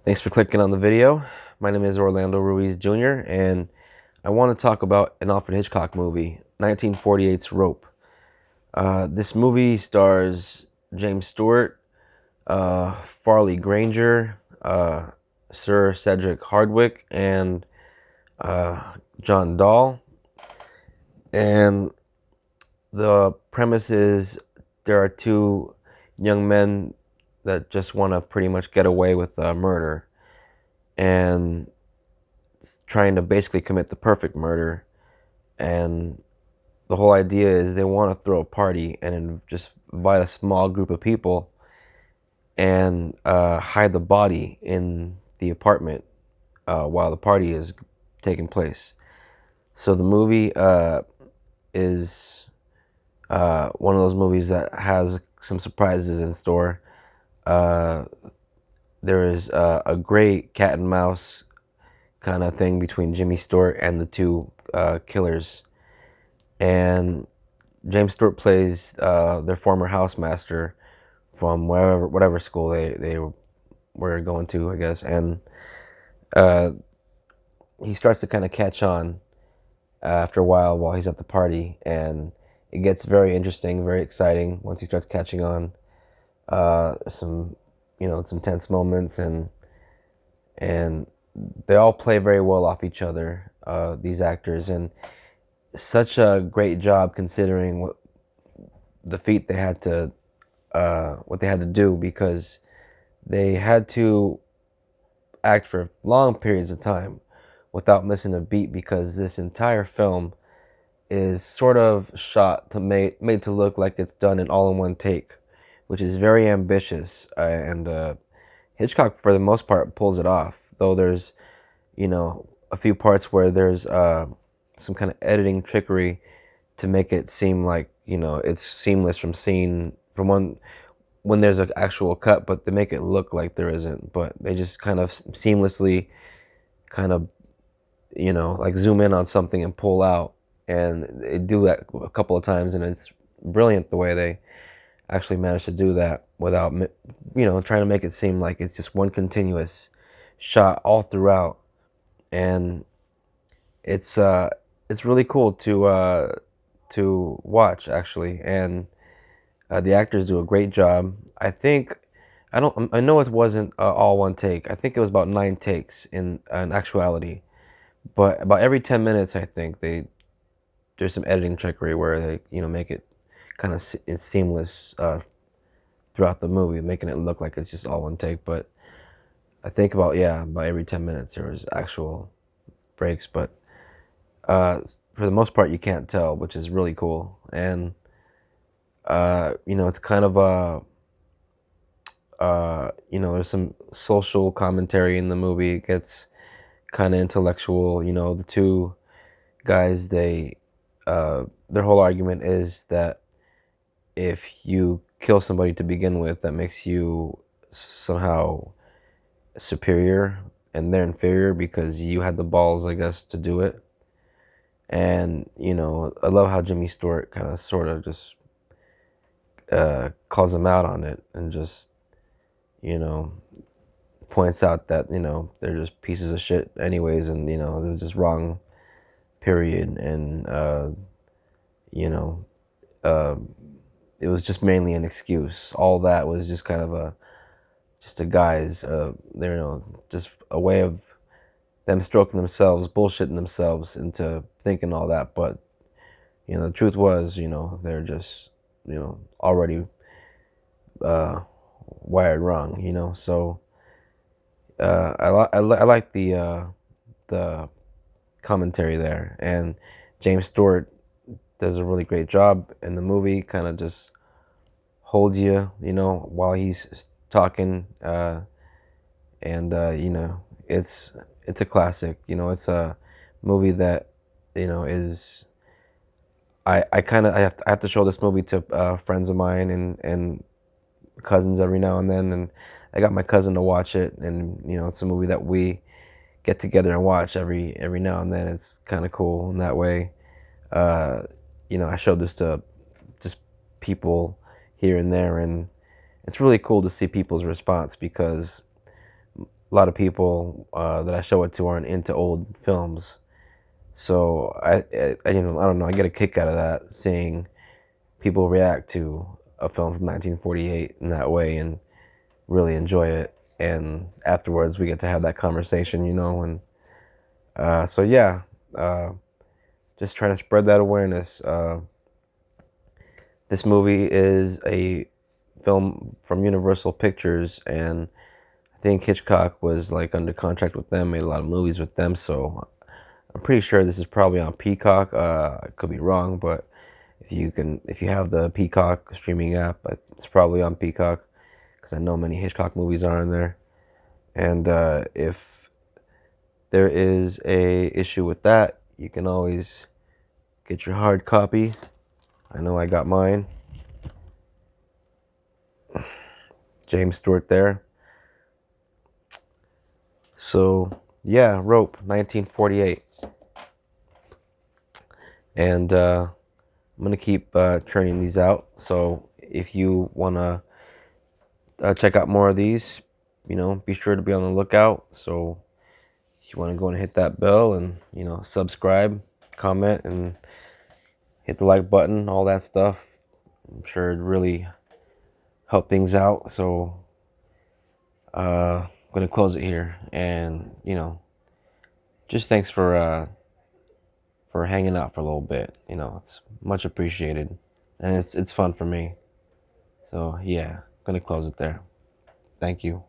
Thanks for clicking on the video. My name is Orlando Ruiz Jr. and I want to talk about an Alfred Hitchcock movie, 1948's Rope. This movie stars James Stewart, Farley Granger, Sir Cedric Hardwicke, and John Dall. And the premise is there are two young men that just want to pretty much get away with murder and trying to basically commit the perfect murder. And the whole idea is they want to throw a party and just invite a small group of people and hide the body in the apartment while the party is taking place. So the movie is one of those movies that has some surprises in store. Uh, there is a great cat and mouse kind of thing between Jimmy Stewart and the two killers. And James Stewart plays their former housemaster from whatever school they were going to, I guess. And uh, he starts to kind of catch on after a while he's at the party, and it gets very interesting, very exciting once he starts catching on. Some some tense moments, and they all play very well off each other, these actors, and such a great job considering what the feat they had to what they had to do, because they had to act for long periods of time without missing a beat, because this entire film is sort of shot to made to look like it's done in all in one take, which is very ambitious, and Hitchcock for the most part pulls it off, though there's a few parts where there's some kind of editing trickery to make it seem like it's seamless from scene from one when there's an actual cut, but they make it look like there isn't. But they just kind of seamlessly kind of like zoom in on something and pull out, and they do that a couple of times, and it's brilliant the way they actually managed to do that without trying to make it seem like it's just one continuous shot all throughout. And it's really cool to watch, actually. And the actors do a great job. I know it wasn't all one take. I think it was about 9 takes in actuality. But about every 10 minutes, I think there's some editing trickery where they make it kind of it's seamless throughout the movie, making it look like it's just all one take. But I think about every 10 minutes there was actual breaks. But for the most part, you can't tell, which is really cool. And it's kind of there's some social commentary in the movie. It gets kind of intellectual. The two guys, their whole argument is that if you kill somebody to begin with, that makes you somehow superior, and they're inferior because you had the balls, I guess, to do it. And I love how Jimmy Stewart kind of sort of just calls them out on it, and just points out that they're just pieces of shit anyways, and it was just wrong, period. And you know uh, it was just mainly an excuse. All that was just kind of a guise, just a way of them stroking themselves, bullshitting themselves into thinking all that. But the truth was, they're just already wired wrong. So I like the commentary there, and James Stewart does a really great job in the movie. Kind of just holds you, while he's talking, and it's a classic. It's a movie that is I have to show this movie to friends of mine and cousins every now and then, and I got my cousin to watch it, and it's a movie that we get together and watch every now and then. It's kind of cool in that way. Uh, I showed this to just people here and there, and it's really cool to see people's response, because a lot of people that I show it to aren't into old films. So I I don't know. I get a kick out of that, seeing people react to a film from 1948 in that way and really enjoy it. And afterwards, we get to have that conversation, And so yeah, uh, just trying to spread that awareness. This movie is a film from Universal Pictures, and I think Hitchcock was like under contract with them, made a lot of movies with them. So I'm pretty sure this is probably on Peacock. I could be wrong, but if you have the Peacock streaming app, it's probably on Peacock because I know many Hitchcock movies are in there. And if there is a issue with that, you can always get your hard copy. I know I got mine. James Stewart there. So yeah, Rope, 1948, and I'm gonna keep churning these out. So if you wanna check out more of these, be sure to be on the lookout. So if you want to go and hit that bell and subscribe, comment, and hit the like button, all that stuff. I'm sure it really help things out. So I'm gonna close it here, and just thanks for hanging out for a little bit. It's much appreciated, and it's fun for me. So yeah, I'm gonna close it there. Thank you.